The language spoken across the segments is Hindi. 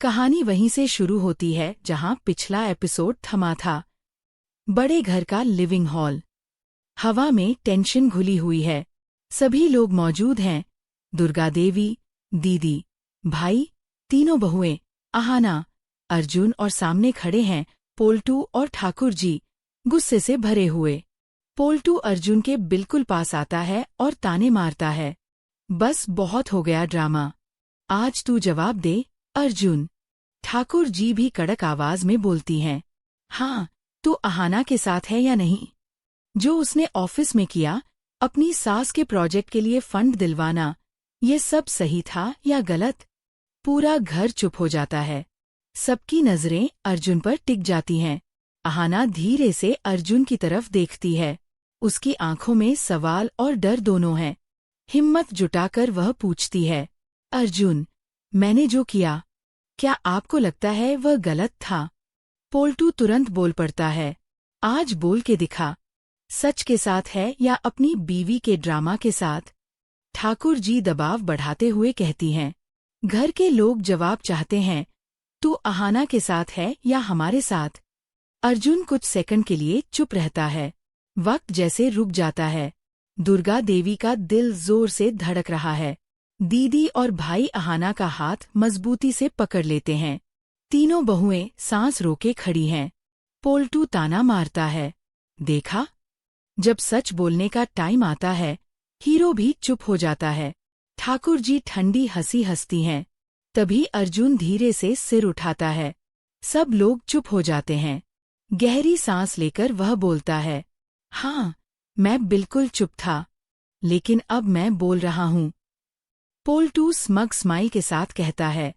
कहानी वहीं से शुरू होती है जहां पिछला एपिसोड थमा था। बड़े घर का लिविंग हॉल। हवा में टेंशन घुली हुई है। सभी लोग मौजूद हैं। दुर्गा देवी, दीदी, भाई, तीनों बहुएं, आहाना, अर्जुन और सामने खड़े हैं पोल्टू और ठाकुर जी, गुस्से से भरे हुए। पोल्टू अर्जुन के बिल्कुल पास आता है और ताने मारता है। बस बहुत हो गया ड्रामा। आज तू जवाब दे, अर्जुन। ठाकुर जी भी कड़क आवाज में बोलती हैं। हाँ, तू आहाना के साथ है या नहीं? जो उसने ऑफिस में किया, अपनी सास के प्रोजेक्ट के लिए फंड दिलवाना, ये सब सही था या गलत? पूरा घर चुप हो जाता है। सबकी नजरें अर्जुन पर टिक जाती हैं। आहाना धीरे से अर्जुन की तरफ देखती है। उसकी आंखों में सवाल और डर दोनों हैं। हिम्मत जुटाकर वह पूछती है, अर्जुन, मैंने जो किया, क्या आपको लगता है वह गलत था? पोल्टू तुरंत बोल पड़ता है, आज बोल के दिखा। सच के साथ है या अपनी बीवी के ड्रामा के साथ? ठाकुर जी दबाव बढ़ाते हुए कहती हैं। घर के लोग जवाब चाहते हैं, तू आहाना के साथ है या हमारे साथ? अर्जुन कुछ सेकंड के लिए चुप रहता है। वक्त जैसे रुक जाता है। दुर्गा देवी का दिल जोर से धड़क रहा है। दीदी और भाई आहाना का हाथ मजबूती से पकड़ लेते हैं। तीनों बहुएं सांस रोके खड़ी हैं। पोल्टू ताना मारता है, देखा? जब सच बोलने का टाइम आता है, हीरो भी चुप हो जाता है। ठाकुर जी ठंडी हंसी हंसती हैं। तभी अर्जुन धीरे से सिर उठाता है। सब लोग चुप हो जाते हैं। गहरी सांस लेकर वह बोलता है, हाँ, मैं बिल्कुल चुप था, लेकिन अब मैं बोल रहा हूँ। पोल्टू स्मग स्माइल के साथ कहता है,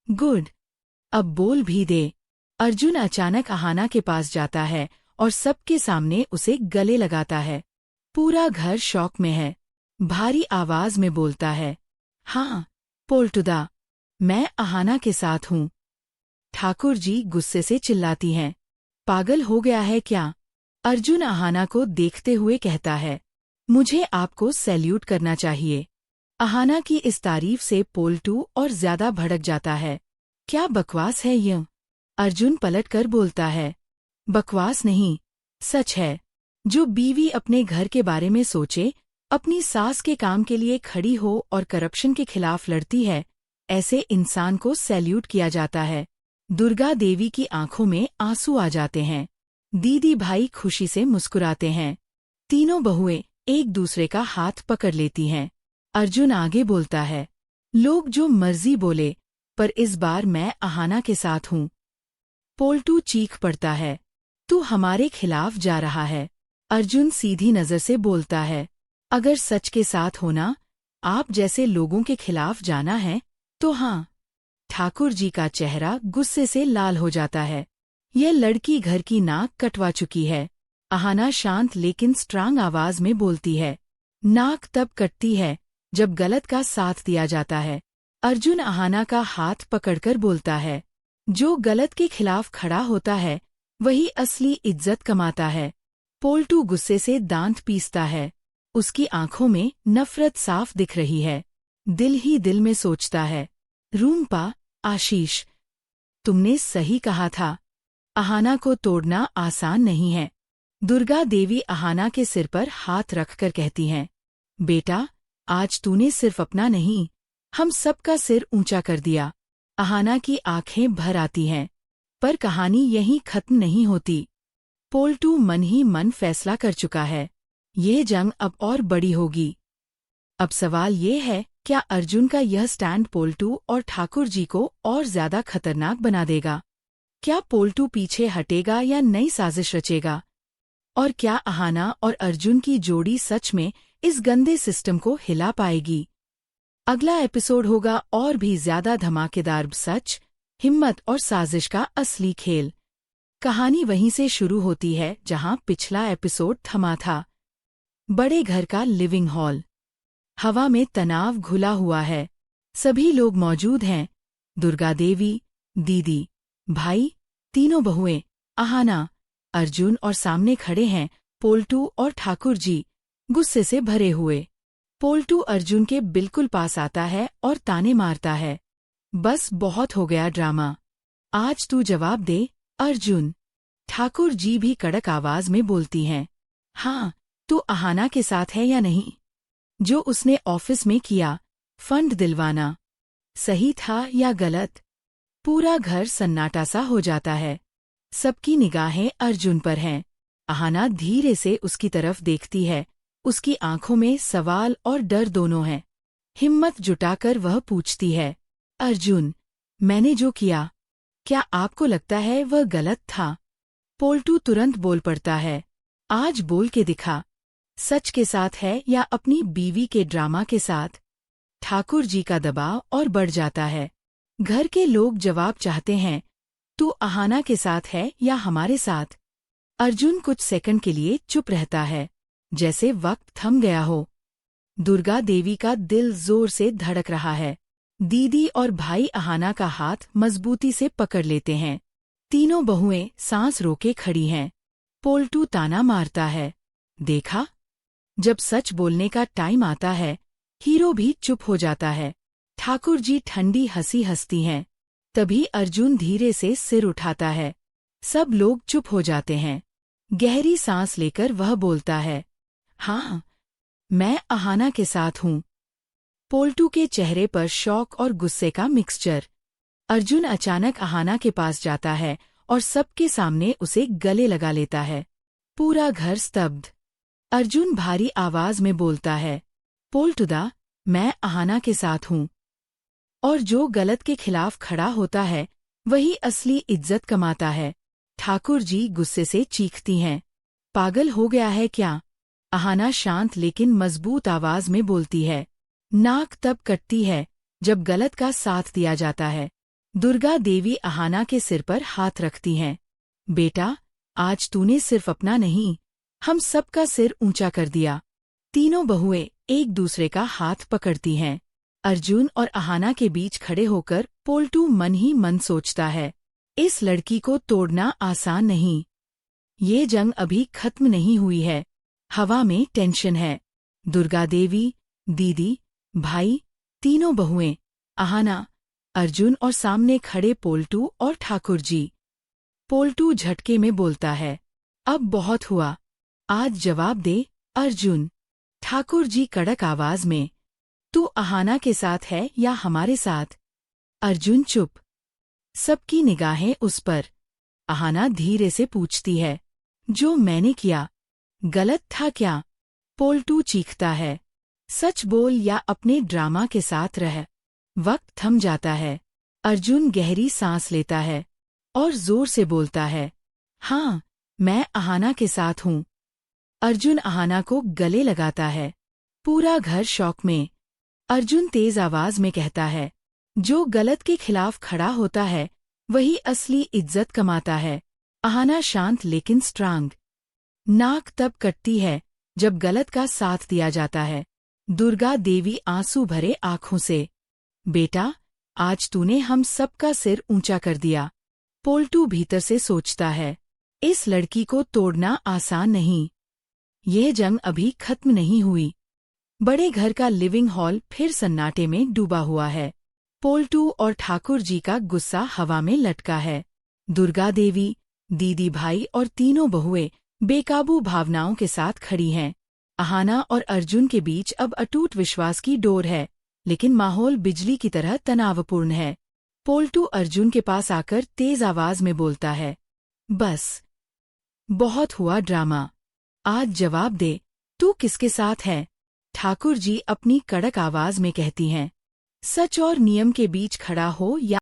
गुड, अब बोल भी दे। अर्जुन अचानक आहाना के पास जाता है और सबके सामने उसे गले लगाता है। पूरा घर शॉक में है। भारी आवाज में बोलता है, हाँ, पोल्टूदा, मैं आहाना के साथ हूँ। ठाकुर जी गुस्से से चिल्लाती हैं, पागल हो गया है क्या? अर्जुन आहाना को देखते हुए कहता है, मुझे आपको सैल्यूट करना चाहिए। आहाना की इस तारीफ से पोल्टू और ज्यादा भड़क जाता है। क्या बकवास है यह? अर्जुन पलटकर बोलता है, बकवास नहीं, सच है। जो बीवी अपने घर के बारे में सोचे, अपनी सास के काम के लिए खड़ी हो और करप्शन के खिलाफ लड़ती है, ऐसे इंसान को सैल्यूट किया जाता है। दुर्गा देवी की आंखों में आंसू आ जाते हैं। दीदी भाई खुशी से मुस्कुराते हैं। तीनों बहुएं एक दूसरे का हाथ पकड़ लेती हैं। अर्जुन आगे बोलता है, लोग जो मर्जी बोले, पर इस बार मैं आहाना के साथ हूँ। पोल्टू चीख पड़ता है, तू हमारे खिलाफ जा रहा है। अर्जुन सीधी नजर से बोलता है, अगर सच के साथ होना, आप जैसे लोगों के खिलाफ जाना है, तो हाँ। ठाकुर जी का चेहरा गुस्से से लाल हो जाता है। यह लड़की घर की नाक कटवा चुकी है। आहाना शांत लेकिन स्ट्रांग आवाज में बोलती है, नाक तब कटती है जब गलत का साथ दिया जाता है। अर्जुन आहाना का हाथ पकड़कर बोलता है, जो गलत के खिलाफ खड़ा होता है, वही असली इज्जत कमाता है। पोल्टू गुस्से से दांत पीसता है। उसकी आंखों में नफरत साफ दिख रही है। दिल ही दिल में सोचता है, रूम्पा, आशीष, तुमने सही कहा था। आहाना को तोड़ना आसान नहीं है। दुर्गा देवी आहाना के सिर पर हाथ रखकर कहती हैं, बेटा, आज तूने सिर्फ अपना नहीं, हम सबका सिर ऊंचा कर दिया। आहाना की आंखें भर आती हैं। पर कहानी यहीं खत्म नहीं होती। पोल्टू मन ही मन फैसला कर चुका है, यह जंग अब और बड़ी होगी। अब सवाल ये है, क्या अर्जुन का यह स्टैंड पोल्टू और ठाकुर जी को और ज्यादा खतरनाक बना देगा? क्या पोल्टू पीछे हटेगा या नई साजिश रचेगा? और क्या आहाना और अर्जुन की जोड़ी सच में इस गंदे सिस्टम को हिला पाएगी? अगला एपिसोड होगा और भी ज्यादा धमाकेदार। सच, हिम्मत और साजिश का असली खेल। कहानी वहीं से शुरू होती है जहां पिछला एपिसोड थमा था। बड़े घर का लिविंग हॉल। हवा में तनाव घुला हुआ है। सभी लोग मौजूद हैं। दुर्गा देवी, दीदी, भाई, तीनों बहुएं, आहाना, अर्जुन और सामने खड़े हैं पोल्टू और ठाकुर जी, गुस्से से भरे हुए। पोल्टू अर्जुन के बिल्कुल पास आता है और ताने मारता है, बस बहुत हो गया ड्रामा। आज तू जवाब दे, अर्जुन। ठाकुर जी भी कड़क आवाज में बोलती हैं। हाँ, तू अहाना के साथ है या नहीं? जो उसने ऑफिस में किया, फंड दिलवाना, सही था या गलत? पूरा घर सन्नाटा सा हो जाता है। सबकी निगाहें अर्जुन पर हैं। अहाना धीरे से उसकी तरफ देखती है। उसकी आंखों में सवाल और डर दोनों हैं। हिम्मत जुटाकर वह पूछती है, अर्जुन, मैंने जो किया, क्या आपको लगता है वह गलत था? पोल्टू तुरंत बोल पड़ता है, आज बोल के दिखा, सच के साथ है या अपनी बीवी के ड्रामा के साथ? ठाकुर जी का दबाव और बढ़ जाता है। घर के लोग जवाब चाहते हैं, तू अहाना के साथ है या हमारे साथ? अर्जुन कुछ सेकंड के लिए चुप रहता है, जैसे वक्त थम गया हो। दुर्गा देवी का दिल जोर से धड़क रहा है। दीदी और भाई अहाना का हाथ मजबूती से पकड़ लेते हैं। तीनों बहुएं सांस रोके खड़ी हैं। पोल्टू ताना मारता है, देखा? जब सच बोलने का टाइम आता है, हीरो भी चुप हो जाता है। ठाकुर जी ठंडी हंसी हंसती हैं। तभी अर्जुन धीरे से सिर उठाता है। सब लोग चुप हो जाते हैं। गहरी सांस लेकर वह बोलता है, हाँ, मैं अहाना के साथ हूँ। पोल्टू के चेहरे पर शौक और गुस्से का मिक्सचर। अर्जुन अचानक अहाना के पास जाता है और सबके सामने उसे गले लगा लेता है। पूरा घर स्तब्ध। अर्जुन भारी आवाज में बोलता है, पोल्टुदा, मैं अहाना के साथ हूँ। और जो गलत के खिलाफ खड़ा होता है, वही असली इज्जत कमाता है। ठाकुर जी गुस्से से चीखती हैं, पागल हो गया है क्या? अहाना शांत लेकिन मजबूत आवाज में बोलती है, नाक तब कटती है जब गलत का साथ दिया जाता है। दुर्गा देवी अहाना के सिर पर हाथ रखती हैं। बेटा, आज तूने सिर्फ अपना नहीं, हम सबका सिर ऊंचा कर दिया। तीनों बहुएं एक दूसरे का हाथ पकड़ती हैं। अर्जुन और अहाना के बीच खड़े होकर पोल्टू मन ही मन सोचता है, इस लड़की को तोड़ना आसान नहीं। ये जंग अभी खत्म नहीं हुई है। हवा में टेंशन है। दुर्गा देवी, दीदी, भाई, तीनों बहुएं, अहाना, अर्जुन और सामने खड़े पोल्टू और ठाकुर जी। पोल्टू झटके में बोलता है, अब बहुत हुआ, आज जवाब दे, अर्जुन। ठाकुर जी कड़क आवाज में, तू अहाना के साथ है या हमारे साथ? अर्जुन चुप। सबकी निगाहें उस पर। अहाना धीरे से पूछती है, जो मैंने किया, गलत था क्या? पोल्टू चीखता है, सच बोल या अपने ड्रामा के साथ रह। वक्त थम जाता है। अर्जुन गहरी सांस लेता है और जोर से बोलता है, हाँ, मैं अहाना के साथ हूँ। अर्जुन अहाना को गले लगाता है। पूरा घर शौक में। अर्जुन तेज आवाज में कहता है, जो गलत के खिलाफ खड़ा होता है, वही असली इज्जत कमाता है। अहाना शांत लेकिन स्ट्रांग। नाक तब कटती है जब गलत का साथ दिया जाता है। दुर्गा देवी आंसू भरे आंखों से, बेटा, आज तूने हम सबका सिर ऊंचा कर दिया। पोल्टू भीतर से सोचता है, इस लड़की को तोड़ना आसान नहीं। यह जंग अभी खत्म नहीं हुई। बड़े घर का लिविंग हॉल फिर सन्नाटे में डूबा हुआ है। पोल्टू और ठाकुर जी का गुस्सा हवा में लटका है। दुर्गा देवी, दीदी भाई और तीनों बहुएं बेकाबू भावनाओं के साथ खड़ी हैं। अहाना और अर्जुन के बीच अब अटूट विश्वास की डोर है, लेकिन माहौल बिजली की तरह तनावपूर्ण है। पोल्टू अर्जुन के पास आकर तेज आवाज में बोलता है, बस, बहुत हुआ ड्रामा। आज जवाब दे, तू किसके साथ है? ठाकुर जी अपनी कड़क आवाज में कहती हैं, सच और नियम के बीच खड़ा हो या